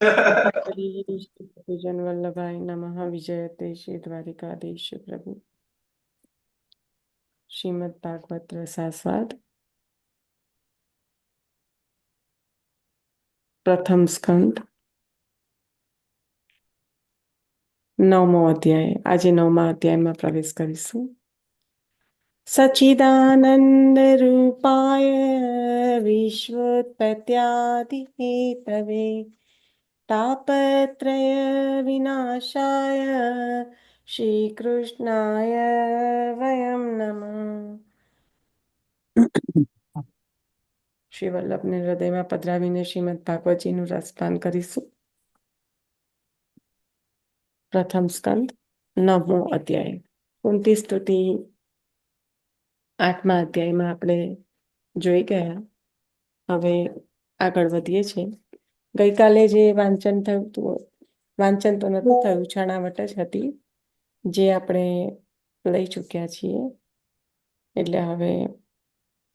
જન વલ્લભાય નમઃ વિજયતે શ્રી દ્વારિકાધીશ પ્રભુ. શ્રીમદ ભાગવત રસાસ્વાદ પ્રથમ સ્કંદ 9મો અધ્યાય. આજે 9મા અધ્યાયમાં પ્રવેશ કરીશું. સચ્ચિદાનંદ રૂપાય વિશ્વોત્પત્યાદિહેતવે તાપત્રય વિનાશાય શ્રી કૃષ્ણાય વયમ નમઃ. શ્રી વલ્લભને હૃદયમાં પધરાવીને શ્રીમદ ભાગવતજીનું રસપાન કરીશું. પ્રથમ સ્કંદ 9મો અધ્યાય. કુંતી સ્તુતિ 8મા અધ્યાયમાં આપણે જોઈ ગયા. હવે આગળ વધીએ છીએ. ગઈકાલે જે વાંચન થયું હતું, વાંચન તો નથી થયું, છણાવટ જ હતી, જે આપણે લઈ ચૂક્યા છીએ. એટલે હવે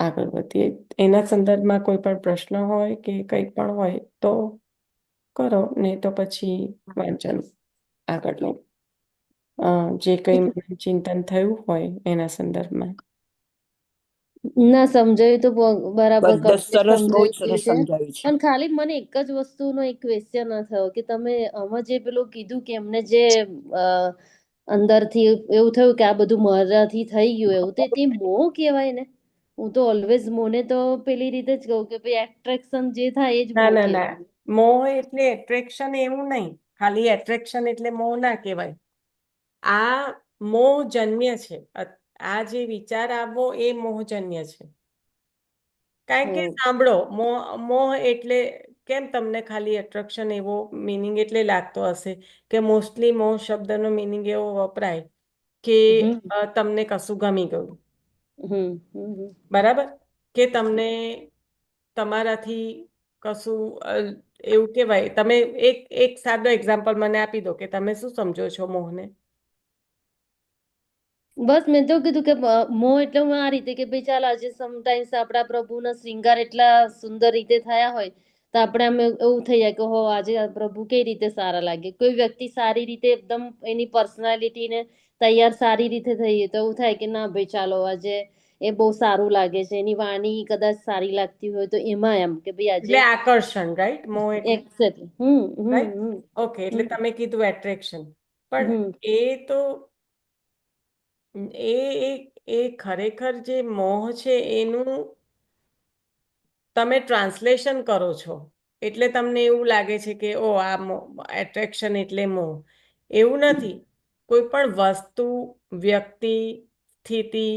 આગળ વધીએ. એના સંદર્ભમાં કોઈ પણ પ્રશ્ન હોય કે કંઈ પણ હોય તો કરો, નહીં તો પછી વાંચન આગળ લો. જે કંઈ ચિંતન થયું હોય એના સંદર્ભમાં. ના સમજાયું તો બરાબર બહુ સરસ સમજાયું છે. સમજાવ્યું છે. અને ખાલી મને એક જ વસ્તુનો એક ક્વેશ્ચન થયો કે તમે આમાં જે પેલું કીધું કે એમને જે અંદરથી એવું થયું કે આ બધું મારાથી થઈ ગયું, એવું તે મોહ કહેવાય ને? હું તો ઓલવેઝ મોને તો પેલી રીતે જ કહું કે ભાઈ એટ્રેક્શન જે થાય એ જ ના મોહ ના ના, કહેવાય. મોહ એટલે એટ્રેક્શન એવું નહીં. ખાલી એટ્રેક્શન એટલે મોહ ના કહેવાય. આ મોહજન્ય છે. આ જે વિચાર આવવો એ મોહજન્ય છે. કારણ કે સાંભળો, મોહ એટલે કેમ તમને ખાલી એટ્રેક્શન એવો મિનિંગ એટલે લાગતો હશે કે મોસ્ટલી મોહ શબ્દનો મિનિંગ એવો વપરાય કે તમને કશું ગમી ગયું, બરાબર? કે તમને તમારાથી કશું એવું કહેવાય. તમે એક સાદો એક્ઝામ્પલ મને આપી દો કે તમે શું સમજો છો મોહને. બસ મેં તો કીધું કે મોહ એટલે હું આ રીતે કે ભાઈ ચાલ આજે સમટાઈમ્સ આપણા પ્રભુના શ્રૃંગાર એટલા સુંદર રીતે થયા હોય તો આપણે આમ એવું થઈ જાય કે હો આજે પ્રભુ કઈ રીતે સારા લાગે. કોઈ વ્યક્તિ સારી રીતે એકદમ એની પર્સનાલિટીને તૈયાર સારી રીતે થઈએ તો એવું થાય કે ના ભાઈ ચાલો આજે એ બહુ સારું લાગે છે, એની વાણી કદાચ સારી લાગતી હોય તો એમાં એમ કે ભાઈ આજે એટલે આકર્ષણ, રાઈટ? મોહ એટલે એક્ઝેક્ટલી. રાઈટ. ઓકે, એટલે તમે કીધું એટ્રેક્શન, પણ એ તો એ ખરેખર જે મોહ છે એનું તમે ટ્રાન્સલેશન કરો છો એટલે તમને એવું લાગે છે કે ઓ આ એટ્રેક્શન એટલે મોહ. એવું નથી. કોઈ પણ વસ્તુ, વ્યક્તિ, સ્થિતિ,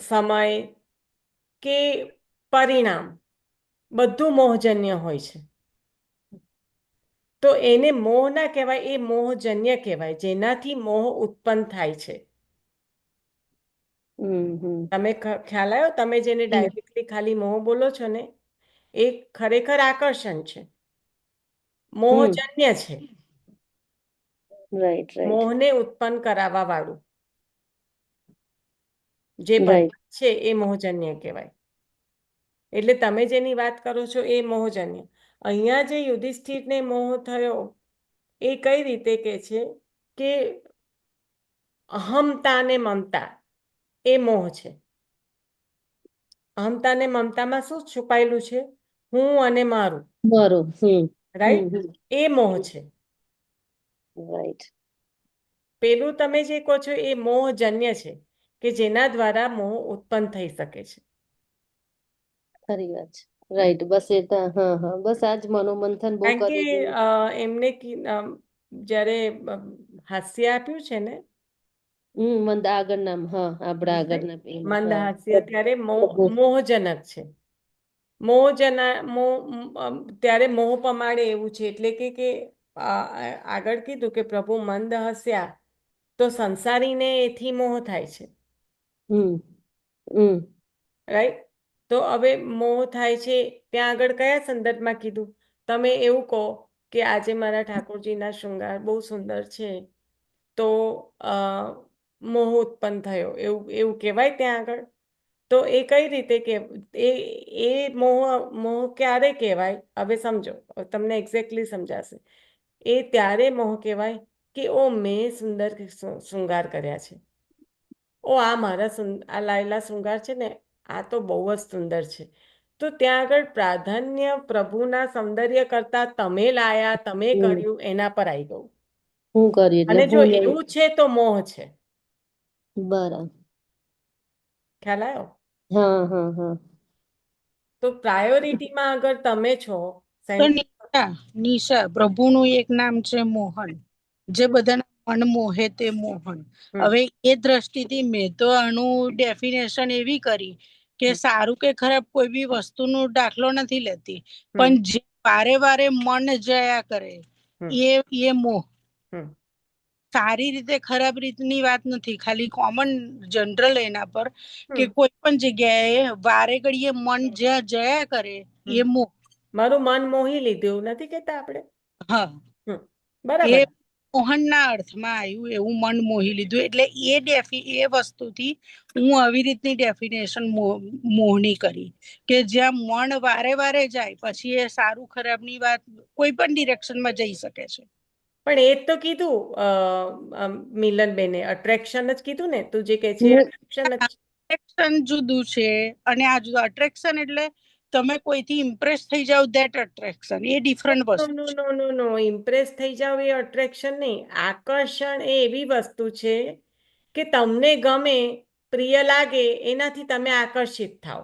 સમય કે પરિણામ બધું મોહજન્ય હોય છે. તો એને મોહ ના કહેવાય, એ મોહજન્ય કહેવાય, જેનાથી મોહ ઉત્પન્ન થાય છે. તમે ખ્યાલ આવ્યો? તમે જેને ડાયરેક્ટલી ખાલી મોહ બોલો છો ને, એ ખરેખર આકર્ષણ છે, મોહજન્ય છે. રાઈટ રાઈટ મોહને ઉત્પન્ન કરાવવા વાળું જે રાઈટ. પદાર્થ છે એ મોહજન્ય કહેવાય. એટલે તમે જેની વાત કરો છો એ મોહજન્ય. અહીંયા જે યુધિષ્ઠિરને મોહ થયો એ કઈ રીતે કે છે કે અહમતા ને મમતા એ મોહ છે. અહમતા ને મમતામાં શું છુપાયેલું છે? હું અને મારું. મારું. રાઈટ? એ મોહ છે. રાઈટ. પેલું તમે જે કહો છો એ મોહજન્ય છે કે જેના દ્વારા મોહ ઉત્પન્ન થઈ શકે છે. ખરી વાત છે. રાઈટ. બસ એ તો બસ આજ મનોમંથન બહુ કારણ કે કરી દીધું. એમને જ્યારે હાસ્ય આપ્યું છે ને, મંદ આગળના આપણા આગળના મંદ હાસ્ય ત્યારે મોહજનક છે. ત્યારે મોહ પમાડે એવું છે. એટલે કે આગળ કીધું કે પ્રભુ મંદ હસ્યા તો સંસારીને એથી મોહ થાય છે. રાઈટ? તો હવે મોહ થાય છે ત્યાં આગળ કયા સંદર્ભમાં કીધું? તમે એવું કહો કે આજે મારા ઠાકોરજીના શૃંગાર બહુ સુંદર છે તો મોહ ઉત્પન્ન થયો, એવું કહેવાય ત્યાં આગળ? તો એ કઈ રીતે કે એ એ મોહ મોહ ક્યારે કહેવાય? હવે સમજો, તમને એક્ઝેક્ટલી સમજાશે. એ ત્યારે મોહ કહેવાય કે ઓ મેં સુંદર શૃંગાર કર્યા છે, ઓ આ મારા આ લાયલા શૃંગાર છે ને, આ તો બહુ જ સુંદર છે. તો ત્યાં આગળ પ્રાધાન્ય પ્રભુના સૌંદર્ય કરતા તમે લાયા, તમે હમ. કર્યું એના પર આવી ગયું. હું કર્યું એટલે અને જો હું લઈ. એવું છે તો મોહ છે. બરાબર. ખ્યાલ આવ્યો? હા હા હા. તો પ્રાયોરિટીમાં અગર તમે છો તો નિશા, નિશા પ્રભુનું એક નામ છે મોહન, જે બધાના મન મોહે તે મોહન. હમ, હવે એ દ્રષ્ટિથી મેં તો આનું ડેફિનેશન એવી કરી કે હમ, સારું કે ખરાબ કોઈ બી વસ્તુનો દાખલો નથી લેતી, પણ હમ, જે વારે વારે મન જયા કરે હમ, એ મોહ. હમ, સારી રીતે ખરાબ રીતની વાત નથી, ખાલી કોમન જનરલ એના પર કે હમ, કોઈ પણ જગ્યાએ વારે ઘડીએ મન જ્યાં જયા કરે હમ. એ મોહ. મારું મન મોહી લીધું એવું નથી કહેતા આપણે? હા, હમ, એ બરાબર. મોહનના અર્થમાં આવ્યું એવું, મન મોહી લીધું. એટલે એ વસ્તુથી હું આવી રીતની ડેફિનેશન મોહની કરી કે જ્યાં મન વારે વારે જાય પછી એ સારું ખરાબની વાત કોઈ પણ ડિરેક્શનમાં જઈ શકે છે. પણ એ જ તો કીધું મિલનબેને, અટ્રેક્શન જ કીધું ને, તું જે કહે છે અટ્રેક્શન જ. અટ્રેક્શન જુદું છે અને આ જુદું. અટ્રેક્શન એટલે તમે કોઈથી ઇમ્પ્રેસ થઈ જાવ, ધેટ અટ્રેક્શન, એ ડિફરન્ટ નો વસ્તુ નો છે. નો નો નો ઇમ્પ્રેસ થઈ જાવ એ અટ્રેક્શન નહીં. આકર્ષણ એ એવી વસ્તુ છે કે તમને ગમે, પ્રિય લાગે, એનાથી તમે આકર્ષિત થાવ.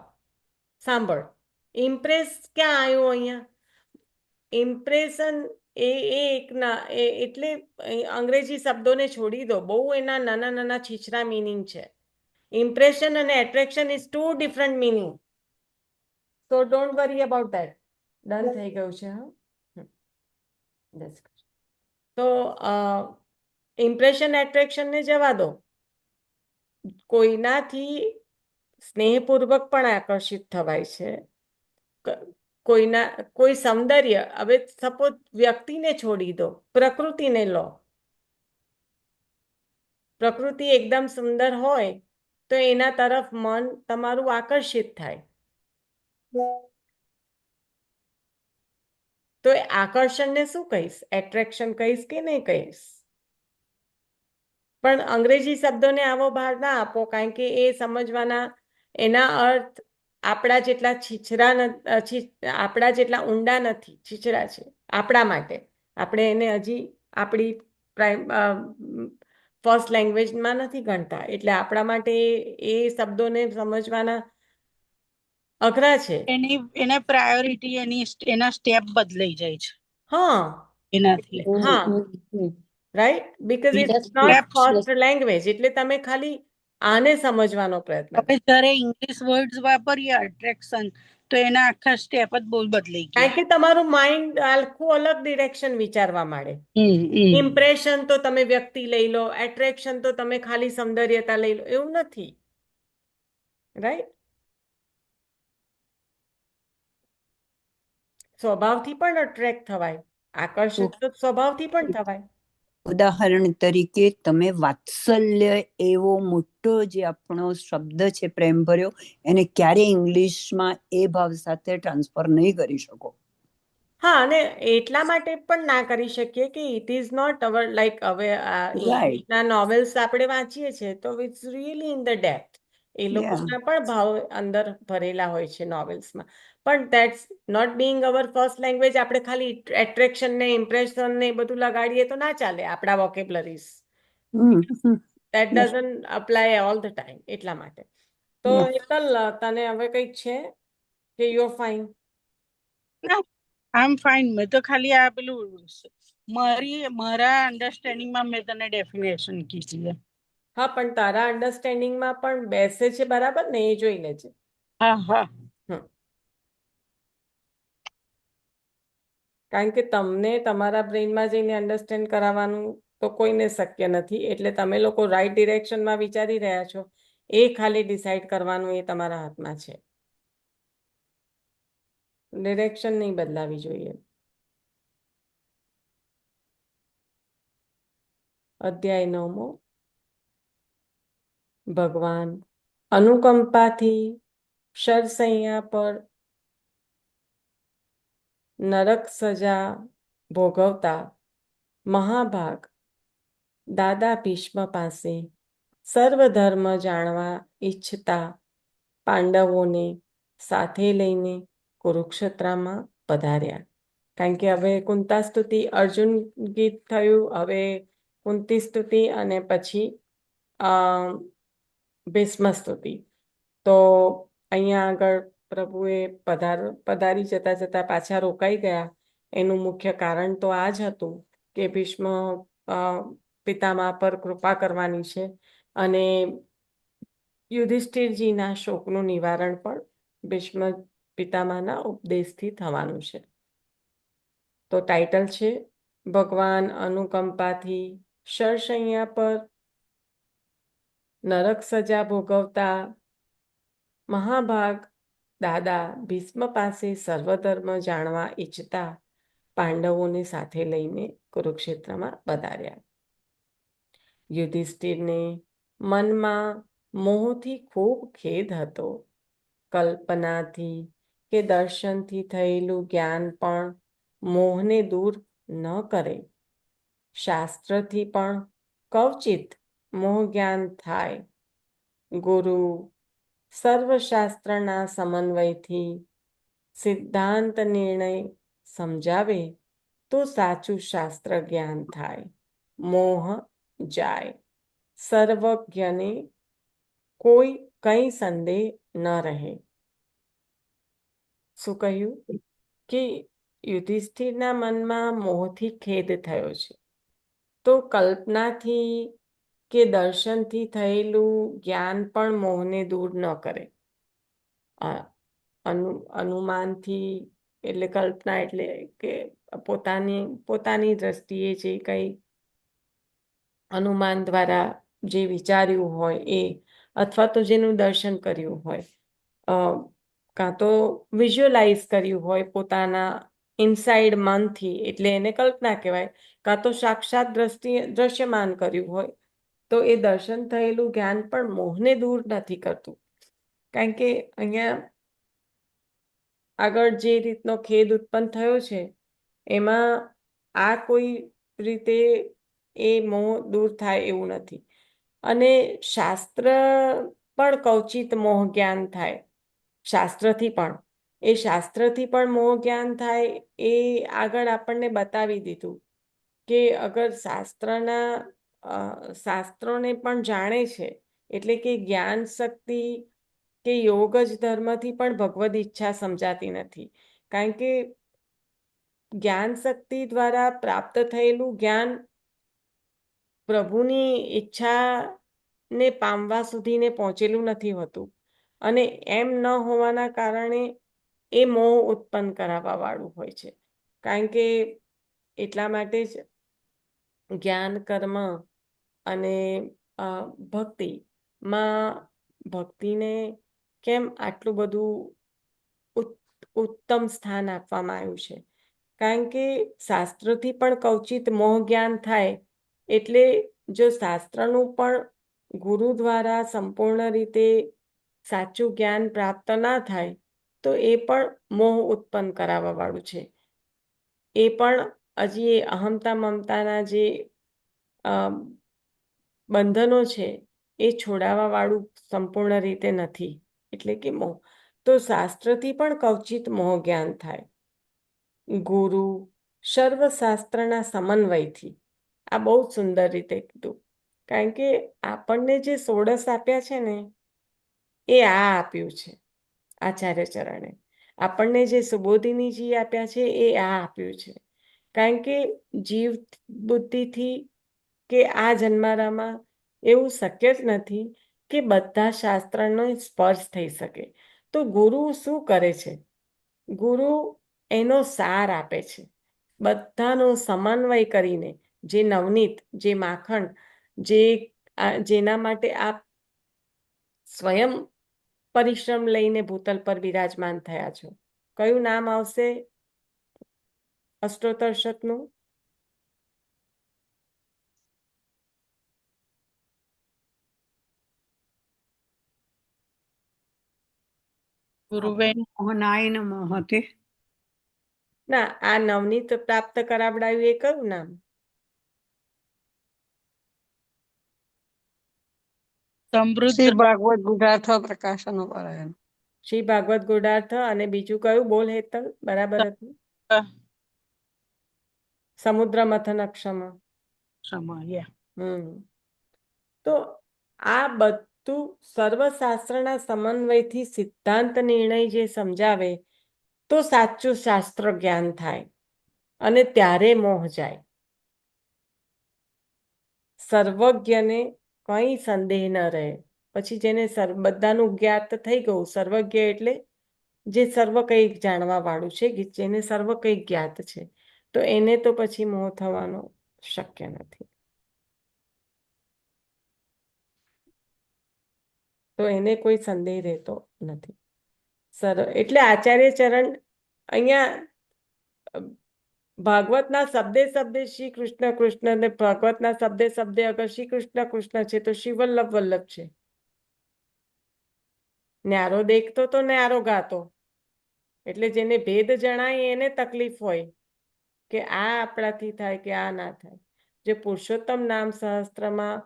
સાંભળ, ઇમ્પ્રેસ ક્યાં આવ્યો અહીંયા? ઇમ્પ્રેશન એ એક ના એટલે અંગ્રેજી શબ્દોને છોડી દો, બહુ એના નાના નાના છીછરા મિનિંગ છે. ઇમ્પ્રેશન અને attraction is two different meaning. So don't worry about that. Done થઈ ગયું છે. હા, તો ઇમ્પ્રેશન એટ્રેક્શનને જવા દો. કોઈનાથી સ્નેહપૂર્વક પણ આકર્ષિત થવાય છે. કોઈ સૌંદર્ય, હવે સપોઝ વ્યક્તિને છોડી દો, પ્રકૃતિને લો. પ્રકૃતિ એકદમ સુંદર હોય તો એના તરફ મન તમારું આકર્ષિત થાય. તો એ આકર્ષણને શું કહીશ? એટ્રેક્શન કહીશ કે નહીં કહીશ? પણ અંગ્રેજી શબ્દોને આવો ભાર ના આપો, કારણ કે એ સમજવાના એના અર્થ આપણા જેટલા છીછરા આપણા જેટલા ઊંડા નથી, છીછરા છે આપણા માટે. આપણે એને હજી આપણી ફર્સ્ટ લેંગ્વેજમાં નથી ગણતા, એટલે આપણા માટે એ શબ્દોને સમજવાના અઘરા છે. એના પ્રાયોરિટી એના સ્ટેપ બદલાઈ જાય છે હા, એનાથી. હા, રાઈટ, બીકોઝ બીજા it's not steps. First language. એટલે તમે ખાલી આને સમજવાનો પ્રયત્ન હવે કરો. જયારે ઇંગ્લિશ વર્ડ્સ વાપરીએ અટ્રેક્શન, તો એના આખા સ્ટેપ જ બહુ બદલાઈ કારણ ગયા. કે તમારું માઇન્ડ આખું અલગ ડિરેક્શન વિચારવા માંડે. હમ. ઇમ્પ્રેશન તો તમે વ્યક્તિ લઈ લો, એટ્રેક્શન તો તમે ખાલી સૌંદર્યતા લઈ લો, એવું નથી. રાઈટ? સ્વભાવથી પણ અટ્રેક્ટ થવાય, આકર્ષિત તો સ્વભાવથી પણ થવાય. ઉદાહરણ તરીકે તમે વાત્સલ્ય એવો મોટો જે આપણો શબ્દ છે પ્રેમ ભર્યો, એને ક્યારે ઇંગ્લિશમાં એ ભાવ સાથે ટ્રાન્સફર નહીં કરી શકો. હા, અને એટલા માટે પણ ના કરી શકીએ કે it is not our like, હવે રાઈટ, ઇંગ્લિશના નોવેલ્સ આપણે વાંચીએ છીએ તો it's really in the depth. એ યા, લોકોના પણ ભાવ અંદર ભરેલા હોય છે નોવેલ્સમાં. પણ that's not being our first language. આપણે ખાલી એટ્રેક્શન ને ઇમ્પ્રેશન ને બધું લગાડીએ તો ના ચાલે આપણા vocabularies. That doesn't apply all the time. એટલા માટે તો એકલ તને હવે કંઈક છે કે you are fine? I am fine. મેં તો ખાલી આ પેલું મારા અન્ડરસ્ટેન્ડિંગમાં મેં તને ડેફિનેશન કીધી છે. હા, પણ તારા અન્ડરસ્ટેન્ડિંગમાં પણ બેસે છે બરાબર ને, એ જોઈ લેજે. હા હા. કારણ કે તમને તમારા બ્રેઇનમાં જઈને અન્ડરસ્ટેન્ડ કરાવવાનું તો કોઈને શક્ય નથી. એટલે તમે લોકો રાઈટ ડિરેક્શનમાં વિચારી રહ્યા છો, એ ખાલી ડિસાઈડ કરવાનું એ તમારા હાથમાં છે. ડિરેક્શન નહીં બદલાવી જોઈએ. અધ્યાય 9, ભગવાન અનુકંપાથી શરસૈયા પર નરક સજા ભોગવતા મહાભાગ દાદા ભીષ્મ પાસે સર્વધર્મ જાણવા ઈચ્છતા પાંડવોને સાથે લઈને કુરુક્ષેત્રમાં પધાર્યા. કારણ કે હવે કુંતા સ્તુતિ અર્જુન ગીત થયું, હવે કુંતી સ્તુતિ અને પછી ભીષ્મ સ્તુતિ. તો અહીંયા આગળ પ્રભુએ પધારી જતા જતા પાછા રોકાઈ ગયા. એનું મુખ્ય કારણ તો આ જ હતું કે ભીષ્મ પિતામહ પર કૃપા કરવાની છે અને યુધિષ્ઠિરજીના શોકનું નિવારણ પણ ભીષ્મ પિતામહના ઉપદેશથી થવાનું છે. તો ટાઇટલ છે ભગવાન અનુકંપાથી શરશૈયા પર નરક સજા ભોગવતા મહાભાગ દાદા ભીષ્મ પાસે સર્વધર્મ જાણવા ઈચ્છતા પાંડવોને સાથે લઈને કુરુક્ષેત્રમાં પધાર્યા. યુધિષ્ઠિરને મનમાં મોહથી ખૂબ ખેદ હતો. કલ્પનાથી કે દર્શનથી થયેલું જ્ઞાન પણ મોહને દૂર ન કરે. શાસ્ત્રથી પણ કવચિત મોહ જ્ઞાન થાય. ગુરુ સર્વશાસ્ત્રના સમન્વયથી સિદ્ધાંત નિર્ણય સમજાવે તો સાચું શાસ્ત્ર જ્ઞાન થાય. મોહ જાય. સર્વજ્ઞને કોઈ કંઈ સંદેહ ન રહે. શું કહ્યું કે યુધિષ્ઠિરના મનમાં મોહથી ખેદ થયો છે. તો કલ્પનાથી કે દર્શનથી થયેલું જ્ઞાન પણ મોહને દૂર ન કરે. અનુમાનથી એટલે કલ્પના એટલે કે પોતાની દ્રષ્ટિએ જે કંઈ અનુમાન દ્વારા જે વિચાર્યું હોય એ, અથવા તો જેનું દર્શન કર્યું હોય, કાં તો વિઝ્યુઅલાઇઝ કર્યું હોય પોતાના ઇનસાઇડ મનથી, એટલે એને કલ્પના કહેવાય. કાં તો સાક્ષાત દ્રશ્યમાન કર્યું હોય, તો એ દર્શન થયેલું જ્ઞાન પણ મોહને દૂર નથી કરતું. કારણ કે અહીંયા આગળ જે રીતનો ખેદ ઉત્પન્ન થયો છે એમાં આ કોઈ રીતે એ મોહ દૂર થાય એવું નથી. અને શાસ્ત્ર પણ કવચિત મોહ જ્ઞાન થાય. શાસ્ત્રથી પણ મોહ જ્ઞાન થાય. એ આગળ આપણને બતાવી દીધું કે અગર શાસ્ત્રોને પણ જાણે છે, એટલે કે જ્ઞાન શક્તિ કે યોગ જ ધર્મથી પણ ભગવદ ઈચ્છા સમજાતી નથી. કારણ કે જ્ઞાન શક્તિ દ્વારા પ્રાપ્ત થયેલું જ્ઞાન પ્રભુની ઈચ્છાને પામવા સુધીને પહોંચેલું નથી હોતું. અને એમ ન હોવાના કારણે એ મોહ ઉત્પન્ન કરાવવા વાળું હોય છે. કારણ કે એટલા માટે જ જ્ઞાન, કર્મ અને ભક્તિને કેમ આટલું બધું ઉત્તમ સ્થાન આપવામાં આવ્યું છે. કારણ કે શાસ્ત્રથી પણ કવચિત મોહ જ્ઞાન થાય. એટલે જો શાસ્ત્રનું પણ ગુરુ દ્વારા સંપૂર્ણ રીતે સાચું જ્ઞાન પ્રાપ્ત ના થાય તો એ પણ મોહ ઉત્પન્ન કરાવવા વાળું છે. એ પણ હજી એ અહમતા મમતાના જે બંધનો છે એ છોડાવવા વાળું સંપૂર્ણ રીતે નથી. એટલે કે મોહ. તો શાસ્ત્રથી પણ કવચિત મોહ જ્ઞાન થાય. ગુરુ સર્વશાસ્ત્રના સમન્વયથી. આ બહુ સુંદર રીતે કીધું. કારણ કે આપણને જે ષોડશ આપ્યા છે ને એ આ આપ્યું છે આચાર્ય ચરણે. આપણને જે સુબોધિનીજી આપ્યા છે એ આ આપ્યું છે. કારણ કે જીવ બુદ્ધિથી કે આ જન્મારામાં એવું શક્ય જ નથી કે બધા શાસ્ત્રનો સ્પર્શ થઈ શકે. તો ગુરુ શું કરે છે? ગુરુ એનો સાર આપે છે. બધાનો સમન્વય કરીને, જે નવનીત, જે માખણ, જેના માટે આપ સ્વયં પરિશ્રમ લઈને ભૂતલ પર બિરાજમાન થયા છો. કયું નામ આવશે અષ્ટોત્તર ગુરુવે મોહનાય નમઃ તે ના, આ નવનીત પ્રાપ્ત કરાવડાવ્યું એ કયું નામ? સમૃદ્ધ શ્રી ભાગવત ગુઢાર્થ પ્રકાશન પરાયણ. શ્રી ભાગવત ગુઢાર્થ. અને બીજું કયું? બોલ હેતલ, બરાબર હતું. સમુદ્ર મથન ક્ષમ. સમય તો આ બધું સર્વશાસ્ત્રના સમન્વયથી સિદ્ધાંત નિર્ણય જે સમજાવે તો સાચું શાસ્ત્ર જ્ઞાન થાય અને ત્યારે મોહ જાય. સર્વજ્ઞને કઈ સંદેહ ન રહે. પછી જેને બધાનું જ્ઞાત થઈ ગયું, સર્વજ્ઞ એટલે જે સર્વ કંઈક જાણવા વાળું છે, જેને સર્વ કંઈક જ્ઞાત છે, તો એને તો પછી મોહ થવાનો શક્ય નથી. તો એને કોઈ સંદેહ રહેતો નથી. એટલે આચાર્ય ચરણ અહીંયા ભાગવતના શબ્દે શબ્દે શ્રી કૃષ્ણ કૃષ્ણ ને ભાગવતના શબ્દે શબ્દે અગર શ્રી કૃષ્ણ કૃષ્ણ છે તો શ્રી વલ્લભ વલ્લભ છે. ન્યારો દેખતો તો ન્યારો ગાતો. એટલે જેને ભેદ જણાય એને તકલીફ હોય કે આ આપણાથી થાય કે આ ના થાય. જે પુરુષોત્તમ નામ સહસ્ત્રમાં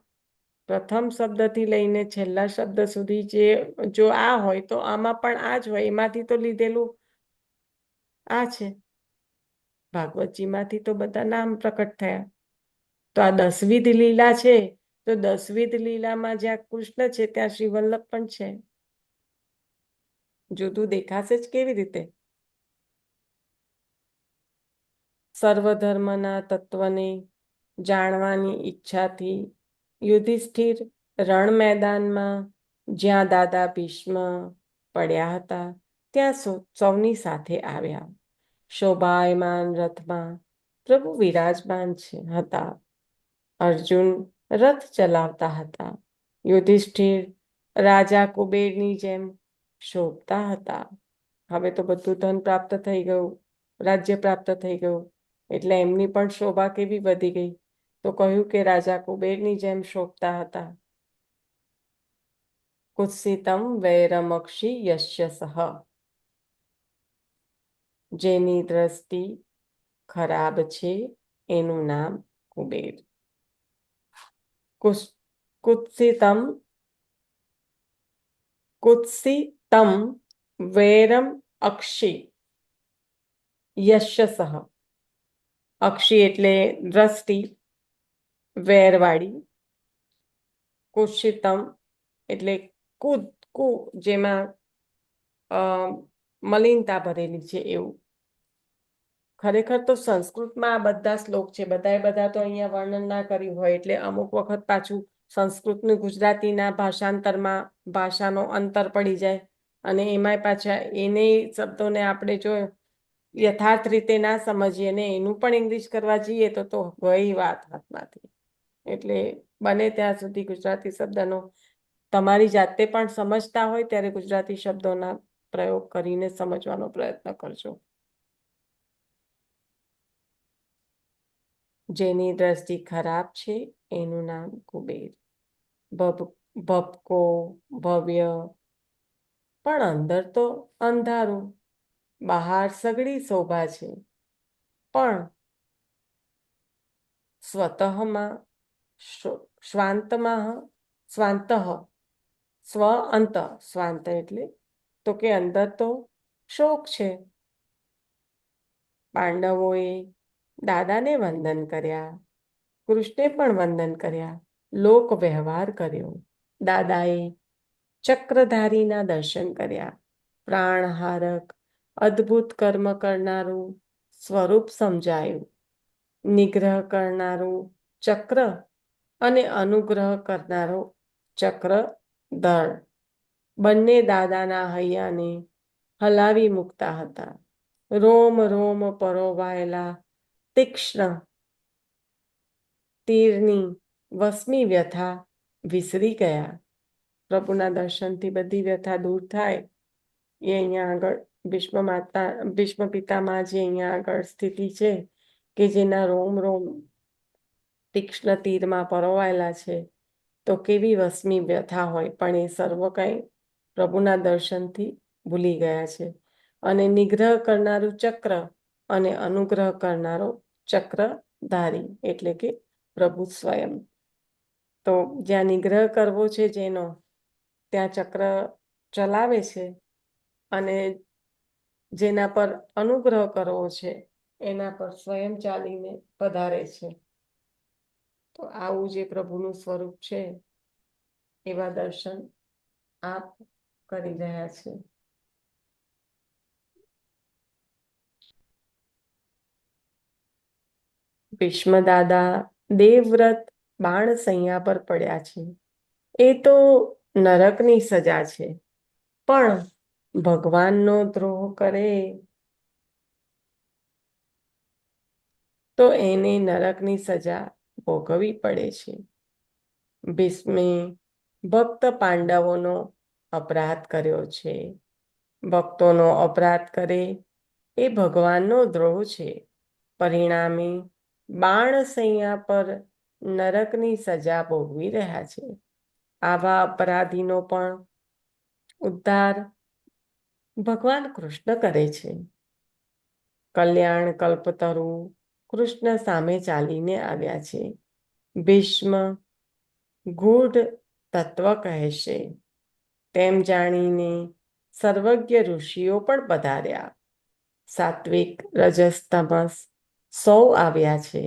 પ્રથમ શબ્દથી લઈને છેલ્લા શબ્દ સુધી જે જો આ હોય તો આમાં પણ આ જ હોય. એમાંથી તો લીધેલું આ છે. ભાગવતજીમાંથી તો બધા નામ પ્રકટ થયા. તો આ 10મી લીલા છે, તો 10મી લીલામાં જ્યાં કૃષ્ણ છે ત્યાં શ્રી વલ્લભ પણ છે. જુદું દેખાશે જ કેવી રીતે? સર્વધર્મના તત્વને જાણવાની ઈચ્છાથી યુધિષ્ઠિર રણ મેદાનમાં જ્યાં દાદા ભીષ્મ પડ્યા હતા ત્યાં સૌની સાથે આવ્યા. શોભાયમાન રથમાં પ્રભુ વિરાજમાન હતા. અર્જુન રથ ચલાવતા હતા. યુધિષ્ઠિર રાજા કુબેરની જેમ શોભતા હતા. હવે તો બધું ધન પ્રાપ્ત થઈ ગયું, રાજ્ય પ્રાપ્ત થઈ ગયું, એટલે એમની પણ શોભા કેવી વધી ગઈ. તો કહ્યું કે રાજા કુબેરની જેમ શોભતા હતા. કુત્સિતમ વૈરમક્ષી યશ્ય સહ. જેની દ્રષ્ટિ ખરાબ છે એનું નામ કુબેર. કુત્સિતમ વૈરમ અક્ષી યશ્ય સહ. અક્ષી એટલે દ્રષ્ટિ વેરવાળી. કુત્સિતમ એટલે જેમાં મલિનતા ભરેલી છે એવું. ખરેખર તો સંસ્કૃતમાં આ બધા શ્લોક છે. બધા તો અહીંયા વર્ણન ના કર્યું હોય એટલે અમુક વખત પાછું સંસ્કૃતનું ગુજરાતીના ભાષાંતરમાં ભાષાનો અંતર પડી જાય અને એમાંય પાછા એને શબ્દોને આપણે જો યથાર્થ રીતે ના સમજીએ ને એનું પણ ઇંગ્લિશ કરવા જઈએ તો ગઈ વાત હાથમાંથી. એટલે બને ત્યાં સુધી ગુજરાતી શબ્દનો તમારી જાતે પણ સમજતા હોય ત્યારે ગુજરાતી શબ્દોના પ્રયોગ કરીને સમજવાનો પ્રયત્ન કરજો. જેની દ્રષ્ટિ ખરાબ છે એનું નામ કુબેર. ભપકો ભવ્ય પણ અંદર તો અંધારું. બહાર સગડી શોભા છે પણ સ્વતઃમાં સ્વાંત એટલે તો કે અંદર તો શોક છે. પાંડવોએ દાદાને વંદન કર્યા, કૃષ્ણે પણ વંદન કર્યા, લોક વ્યવહાર કર્યો. દાદાએ ચક્રધારીના દર્શન કર્યા. પ્રાણહારક અદ્ભુત કર્મ કરનારું સ્વરૂપ સમજાયું. નિગ્રહ કરનારું ચક્ર અને અનુગ્રહ કરનારો ચક્ર દળ બંને દાદાના હૈયાને હલાવી મૂકતા હતા. રોમ રોમ પરોવાયેલા તીક્ષ્ણ તીરની વસમી વ્યથા વિસરી ગયા. પ્રભુના દર્શનથી બધી વ્યથા દૂર થાય એ અહીંયા આગળ ભીષ્મ પિતામાં જે અહીંયા આગળ સ્થિતિ છે કે જેના રોમ રોમ તીક્ષ્ણ તીરમાં પરોવાયેલા છે તો કેવી વસમી વ્યથા હોય પણ એ સર્વ કંઈ પ્રભુના દર્શનથી ભૂલી ગયા છે. અને નિગ્રહ કરનારું ચક્ર અને અનુગ્રહ કરનારો ચક્રધારી એટલે કે પ્રભુ સ્વયં. તો જ્યાં નિગ્રહ કરવો છે જેનો, ત્યાં ચક્ર ચલાવે છે, અને જેના પર અનુગ્રહ કરવો છે એના પર સ્વયં ચાલીને પધારે છે. તો આવું જે પ્રભુનું સ્વરૂપ છે એવા દર્શન આપ કરી રહ્યા છે. ભીષ્મ દાદા દેવવ્રત બાણ સૈયા પર પડ્યા છે. એ તો નરકની સજા છે, પણ ભગવાનનો દ્રોહ કરે તો એને નરકની સજા ભોગવવી પડે છે. ભીષ્મે ભક્ત પાંડવોનો અપરાધ કર્યો છે. ભક્તોનો અપરાધ કરે એ ભગવાનનો દ્રોહ છે. પરિણામે બાણ સૈયા પર નરકની સજા ભોગવી રહ્યા છે. આવા અપરાધીનો પણ ઉદ્ધાર ભગવાન કૃષ્ણ કરે છે. કલ્યાણ કલ્પતરુ કૃષ્ણ સામે ચાલીને આવ્યા છે. ભીષ્મ ગૂઢ તત્વ કહેશે તેમ જાણીને સર્વજ્ઞ ઋષિઓ પણ પધાર્યા. સાત્વિક રજસ તમસ સૌ આવ્યા છે.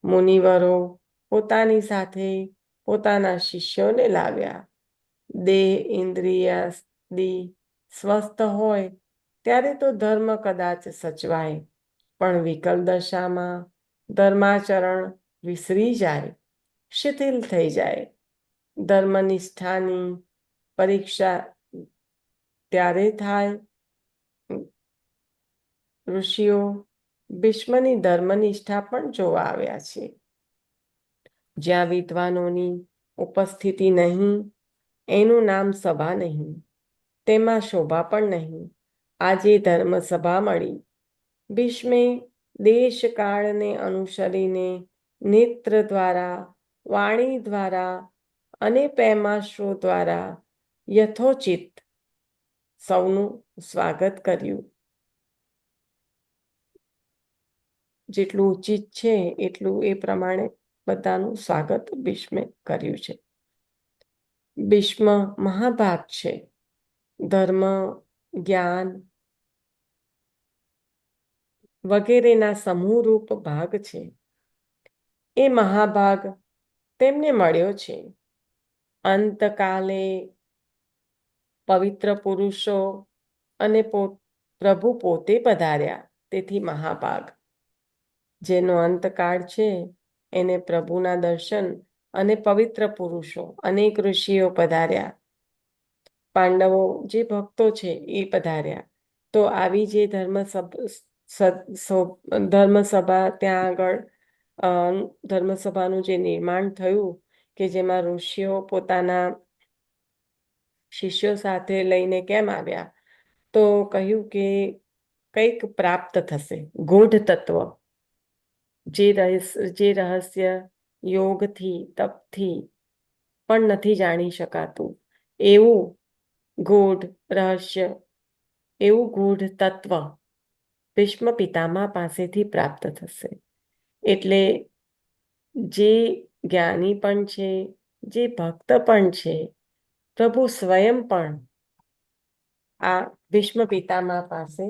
મુનિવરો પોતાની સાથે પોતાના શિષ્યોને લાવ્યા. દેહ ઇન્દ્રિયાદિ સ્વસ્થ હોય ત્યારે તો ધર્મ કદાચ સચવાય, પણ વિકલ દશામાં ધર્માચરણ વિસરી જાય, શિથિલ થઈ જાય. ધર્મનિષ્ઠાની પરીક્ષા ત્યારે થાય. ઋષિઓ ભીષ્મની ધર્મનિષ્ઠા પણ જોવા આવ્યા છે. જ્યાં વિદ્વાનોની ઉપસ્થિતિ નહીં, એનું નામ સભા નહીં, તેમાં શોભા પણ નહીં. આજે ધર્મ સભા મળી. ભીષ્મે દેશ કાળને અનુસરીને નેત્ર દ્વારા, વાણી દ્વારા અને પેમાશ્રો દ્વારા યથોચિત સૌનું સ્વાગત કર્યું. જેટલું ઉચિત છે એટલું એ પ્રમાણે બધાનું સ્વાગત ભીષ્મે કર્યું છે. ભીષ્મ મહાભાગ છે. ધર્મ, જ્ઞાન વગેરેના સમૂહરૂપ ભાગ છે. એ મહાભાગ તેમને મળ્યો છે. અંતકાલે પવિત્ર પુરુષો અને પ્રભુ પોતે પધાર્યા, તેથી મહાભાગ. જેનો અંતકાળ છે એને પ્રભુના દર્શન અને પવિત્ર પુરુષો અનેક ઋષિઓ પધાર્યા. પાંડવો જે ભક્તો છે એ પધાર્યા. તો આવી જે ધર્મસભા ત્યાં આગળ ધર્મસભાનું જે નિર્માણ થયું કે જેમાં ઋષિઓ પોતાના શિષ્યો સાથે લઈને કેમ આવ્યા, તો કહ્યું કે કંઈક પ્રાપ્ત થશે. ગૂઢ તત્વ જે રહસ્ય યોગથી તપથી પણ નથી જાણી શકાતું, એવું ગૂઢ રહસ્ય, એવું ગૂઢ તત્વ ભીષ્મ પિતામહ પાસેથી પ્રાપ્ત થશે. એટલે જે જ્ઞાની પણ છે, જે ભક્ત પણ છે, પ્રભુ સ્વયં પણ આ ભીષ્મ પિતામહ પાસે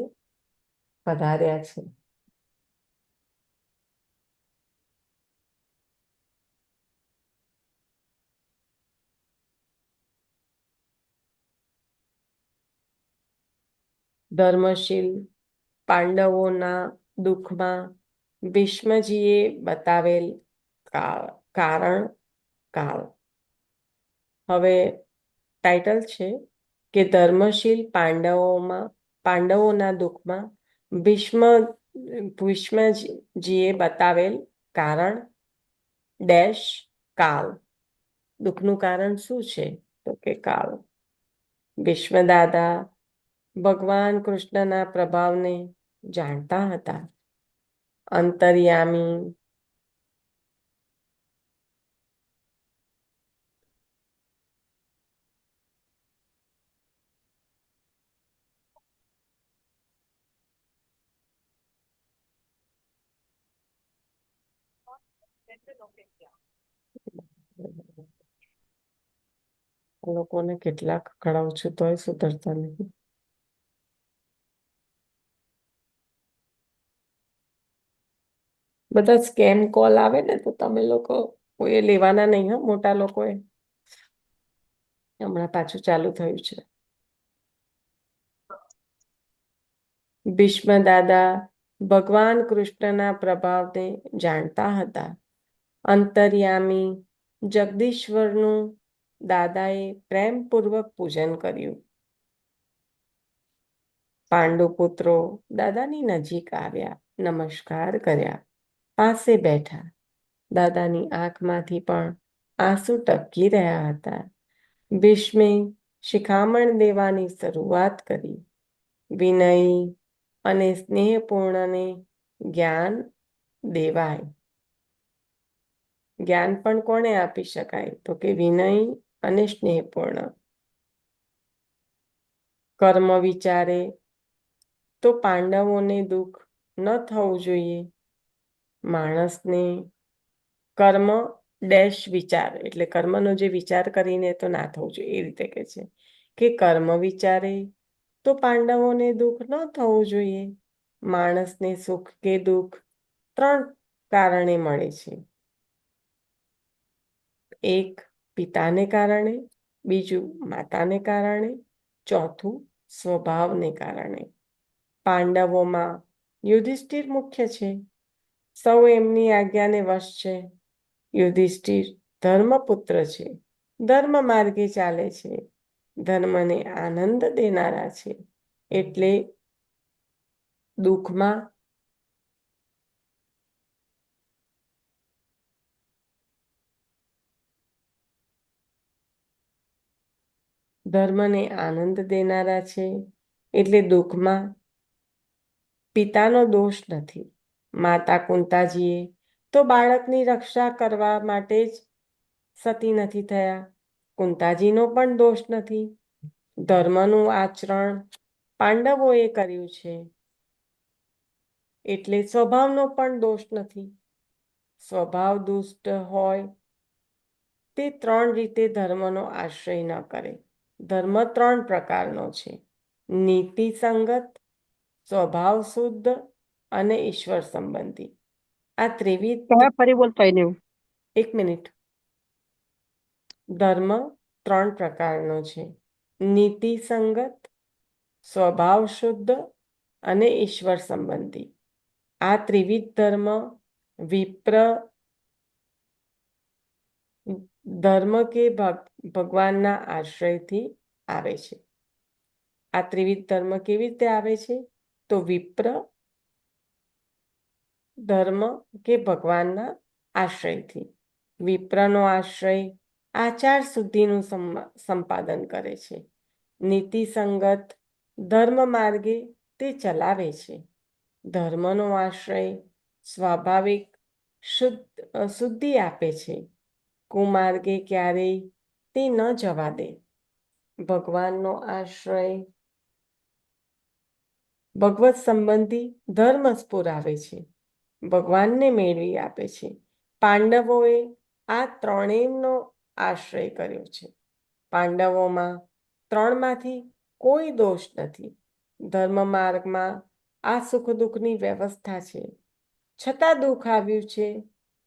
પધાર્યા છે. ધર્મશીલ પાંડવોના દુઃખમાં ભીષ્મજીએ બતાવેલ કારણ કાળ. હવે ટાઇટલ છે કે ધર્મશીલ પાંડવોના દુઃખમાં ભીષ્મજીએ બતાવેલ કારણ ડેશ કાળ. દુઃખનું કારણ શું છે? તો કે કાળ. ભીષ્મદાદા ભગવાન કૃષ્ણના પ્રભાવને જાણતા હતા. અંતર્યામી લોકોને કેટલાક ખડાવું છું તોય સુધરતા નથી. બધા સ્કેમ કોલ આવે ને તો તમે લોકો કોઈએ લેવાના નહીં, હા, મોટા લોકોએ. હમણાં પાછું ચાલુ થયું છે. ભીષ્મ દાદા ભગવાન કૃષ્ણના પ્રભાવને જાણતા હતા. અંતર્યામી જગદીશ્વરનું દાદાએ પ્રેમપૂર્વક પૂજન કર્યું. પાંડુપુત્રો દાદાની નજીક આવ્યા, નમસ્કાર કર્યા, પાસે બેઠા. દાદાની આંખમાંથી પણ આંસુ ટપકી રહ્યા હતા. ભીષ્મે શિખામણ દેવાની શરૂઆત કરી. વિનય અને સ્નેહપૂર્ણને જ્ઞાન દેવાય. જ્ઞાન પણ કોને આપી શકાય? તો કે વિનય અને સ્નેહપૂર્ણ. કર્મ વિચારે તો પાંડવોને દુઃખ ન થવું જોઈએ. માણસને કર્મ ડેશ વિચાર, એટલે કર્મનો જે વિચાર કરીને તો ના થવું જોઈએ, એ રીતે કે છે કે કર્મ વિચારે તો પાંડવોને દુઃખ ન થવું જોઈએ. માણસને સુખ કે દુઃખ 3 કારણે મળે છે. એક પિતાને કારણે, બીજું માતાને કારણે, ચોથું સ્વભાવને કારણે. પાંડવોમાં યુધિષ્ઠિર મુખ્ય છે. સૌ એમની આજ્ઞાને વશ છે. યુધિષ્ઠિર ધર્મપુત્ર છે, ધર્મ માર્ગે ચાલે છે, ધર્મને આનંદ દેનારા છે. એટલે દુઃખમાં ધર્મને આનંદ દેનારા છે, એટલે દુઃખમાં પિતાનો દોષ નથી. માતા કુંતાજીએ તો બાળકની રક્ષા કરવા માટે જ સતી નથી થયા. કુંતાજીનો પણ દોષ નથી. ધર્મનું આચરણ પાંડવોએ કર્યું છે, એટલે સ્વભાવનો પણ દોષ નથી. સ્વભાવ દુષ્ટ હોય તે 3 રીતે ધર્મનો આશ્રય ન કરે. ધર્મ 3 પ્રકારનો છે: નીતિ સંગત, સ્વભાવ શુદ્ધ અને ઈશ્વર સંબંધી. આ ત્રિવિધ. ફરી બોલતો હોય ને એવું. 1 મિનિટ. ધર્મ 3 પ્રકારનો છે: નીતિ સંગત, સ્વભાવ શુદ્ધ અને ઈશ્વર સંબંધી. આ ત્રિવિધ ધર્મ વિપ્ર ધર્મ કે ભગવાનના આશ્રયથી આવે છે. આ ત્રિવિધ ધર્મ કેવી રીતે આવે છે? તો વિપ્ર ધર્મ કે ભગવાનના આશ્રયથી. વિપ્રનો આશ્રય આચાર શુદ્ધિનું સંપાદન કરે છે. નીતિ સંગત ધર્મ માર્ગે તે ચલાવે છે. ધર્મનો આશ્રય સ્વાભાવિક શુદ્ધિ આપે છે. કુમાર્ગે ક્યારેય તે ન જવા દે. ભગવાનનો આશ્રય ભગવત સંબંધી ધર્મ સ્ફુરાવે છે, ભગવાનને મેળવી આપે છે. પાંડવોએ આ ત્રણેયનો આશ્રય કર્યો છે. પાંડવોમાં 3માંથી કોઈ દોષ નથી. ધર્મ માર્ગમાં આ સુખ દુઃખની વ્યવસ્થા છે. છતાં દુઃખ આવ્યું છે,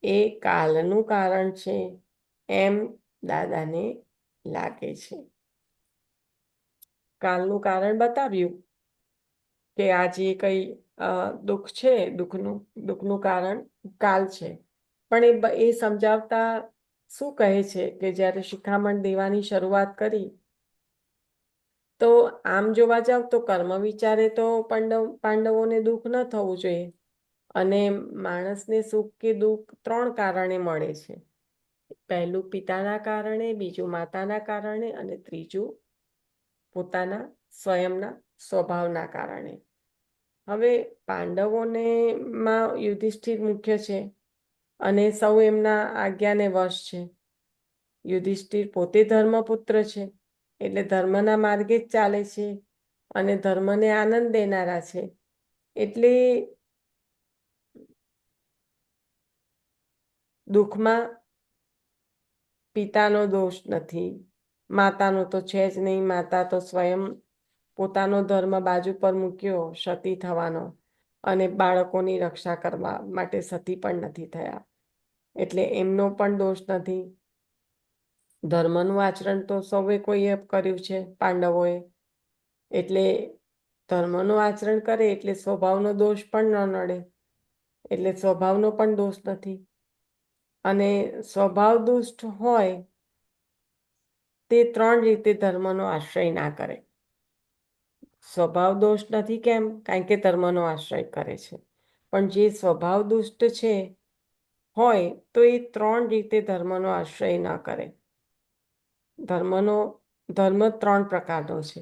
એ કાલનું કારણ છે એમ દાદાને લાગે છે. કાલનું કારણ બતાવ્યું કે આ જે કંઈ દુઃખ છે, દુઃખનું કારણ કાલ છે. પણ એ સમજાવતા શું કહે છે કે જ્યારે શિખામણ દેવાની શરૂઆત કરી તો આમ જોવા જાવ તો કર્મ વિચારે તો પાંડવોને દુઃખ ન થવું જોઈએ. અને માણસને સુખ કે દુઃખ 3 કારણે મળે છે. પહેલું પિતાના કારણે, બીજું માતાના કારણે અને ત્રીજું પોતાના સ્વયંના સ્વભાવના કારણે. હવે પાંડવોને માં યુધિષ્ઠિર મુખ્ય છે અને સૌ એમના આજ્ઞાને વશ છે. યુધિષ્ઠિર પોતે ધર્મપુત્ર છે, એટલે ધર્મના માર્ગે જ ચાલે છે અને ધર્મને આનંદ દેનારા છે. એટલે દુઃખમાં પિતાનો દોષ નથી, માતાનો તો છે જ નહીં. માતા તો સ્વયં પોતાનો ધર્મ બાજુ પર મૂક્યો સતી થવાનો, અને બાળકોની રક્ષા કરવા માટે સતી પણ નથી થયા, એટલે એમનો પણ દોષ નથી. ધર્મનું આચરણ તો સૌએ કોઈએ કર્યું છે, પાંડવોએ, એટલે ધર્મનું આચરણ કરે એટલે સ્વભાવનો દોષ પણ ન નડે, એટલે સ્વભાવનો પણ દોષ નથી. અને સ્વભાવ દુષ્ટ હોય તે 3 રીતે ધર્મનો આશ્રય ના કરે. સ્વભાવ દોષ નથી, કેમ? કારણ કે ધર્મનો આશ્રય કરે છે. પણ જે સ્વભાવ દુષ્ટ છે હોય તો એ 3 રીતે ધર્મનો આશ્રય ન કરે. ધર્મ 3 પ્રકારનો છે.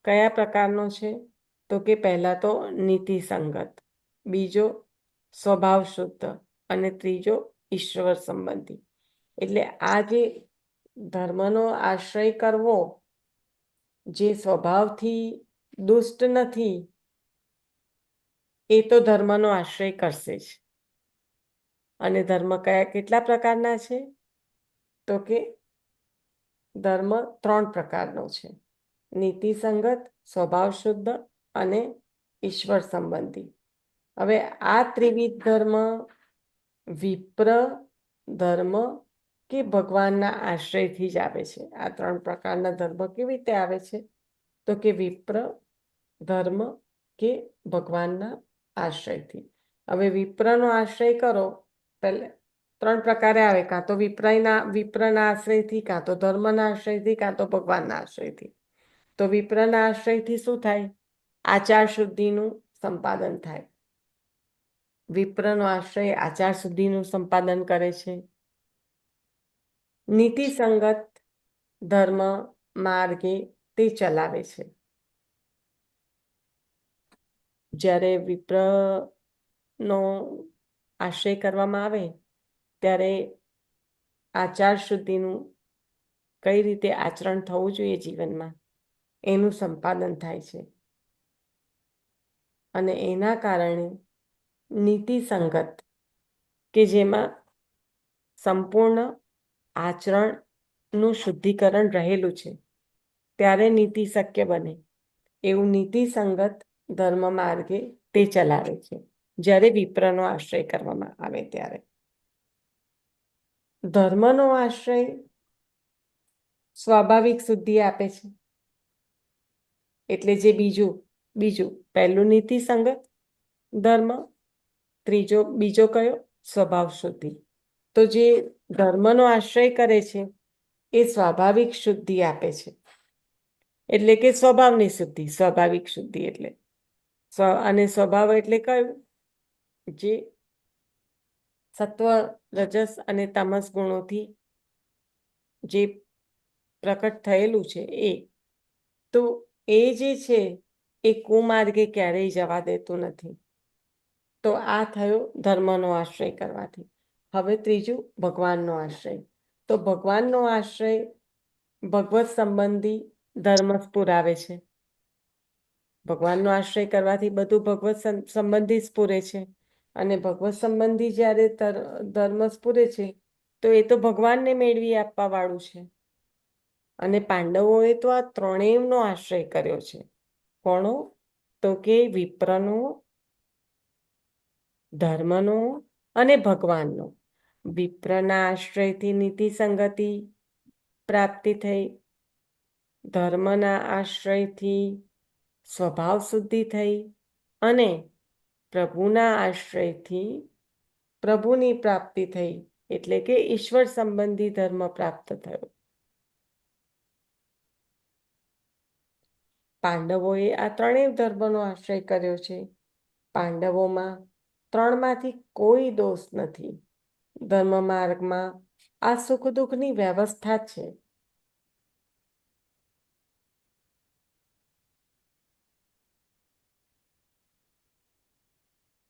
કયા પ્રકારનો છે? તો કે પહેલા તો નીતિ સંગત, બીજો સ્વભાવ શુદ્ધ, અને ત્રીજો ઈશ્વર સંબંધી. એટલે આ જે ધર્મનો આશ્રય કરવો, જે સ્વભાવથી દુષ્ટ નથી, એ તો ધર્મનો આશ્રય કરશે જ. અને ધર્મ કેટલા પ્રકારના છે? તો કે ધર્મ 3 પ્રકારનો છે: નીતિ સંગત, સ્વભાવ શુદ્ધ અને ઈશ્વર સંબંધી. હવે આ ત્રિવિધ ધર્મ વિપ્ર ધર્મ કે ભગવાનના આશ્રયથી જ આવે છે. આ 3 પ્રકારના ધર્મ કેવી રીતે આવે છે? તો કે વિપ્ર ધર્મ કે ભગવાનના આશ્રયથી. હવે વિપ્રનો આશ્રય કરો, પહેલા 3 પ્રકારે આવે: કાં તો વિપ્રના આશ્રયથી, કાં તો ધર્મના આશ્રયથી, કાં તો ભગવાનના આશ્રયથી. તો વિપ્રના આશ્રયથી શું થાય? આચાર શુદ્ધિનું સંપાદન થાય. વિપ્રનો આશ્રય આચાર શુદ્ધિનું સંપાદન કરે છે. નીતિ સંગત ધર્મ માર્ગે તે ચલાવે છે. જ્યારે વિપ્રનો આશ્રય કરવામાં આવે ત્યારે આચાર શુદ્ધિનું, કઈ રીતે આચરણ થવું જોઈએ જીવનમાં, એનું સંપાદન થાય છે. અને એના કારણે નીતિ સંગત, કે જેમાં સંપૂર્ણ આચરણનું શુદ્ધિકરણ રહેલું છે, ત્યારે નીતિ શક્ય બને. એવું નીતિ સંગત ધર્મ માર્ગે તે ચલાવે છે, જ્યારે વિપ્રનો આશ્રય કરવામાં આવે ત્યારે. ધર્મનો આશ્રય સ્વાભાવિક શુદ્ધિ આપે છે. એટલે જે બીજું પહેલું નીતિ સંગત ધર્મ, બીજો કયો? સ્વભાવ શુદ્ધિ. તો જે ધર્મનો આશ્રય કરે છે એ સ્વાભાવિક શુદ્ધિ આપે છે, એટલે કે સ્વભાવની શુદ્ધિ. સ્વાભાવિક શુદ્ધિ એટલે અને સ્વભાવ એટલે કયું? જે સત્વ, રજસ અને તમસ ગુણોથી જે પ્રકટ થયેલું છે એ. તો એ જે છે એ કુમાર્ગે ક્યારેય જવા દેતું નથી. તો આ થયો ધર્મનો આશ્રય કરવાથી. હવે ત્રીજું ભગવાનનો આશ્રય. તો ભગવાનનો આશ્રય ભગવત સંબંધી ધર્મ સ્ફુરાવે છે. ભગવાનનો આશ્રય કરવાથી બધું ભગવત સંબંધી સ્ફુરે છે. અને ભગવત સંબંધી જ્યારે ધર્મ સ્ફુરે છે તો એ તો ભગવાનને મેળવી આપવા વાળું છે. અને પાંડવોએ તો આ 3નો આશ્રય કર્યો છે. કોનો? તો કે વિપ્રનો, ધર્મનો અને ભગવાનનો. વિપ્રના આશ્રયથી નીતિ સંગતિ પ્રાપ્તિ થઈ, ધર્મના આશ્રયથી સ્વભાવ શુદ્ધિ થઈ, અને પ્રભુના આશ્રયથી પ્રભુની પ્રાપ્તિ થઈ, એટલે કે ઈશ્વર સંબંધી ધર્મ પ્રાપ્ત થયો. પાંડવોએ આ 3 ધર્મનો આશ્રય કર્યો છે. પાંડવોમાં 3માંથી કોઈ દોષ નથી. ધર્મ માર્ગમાં આ સુખ દુઃખની વ્યવસ્થા છે.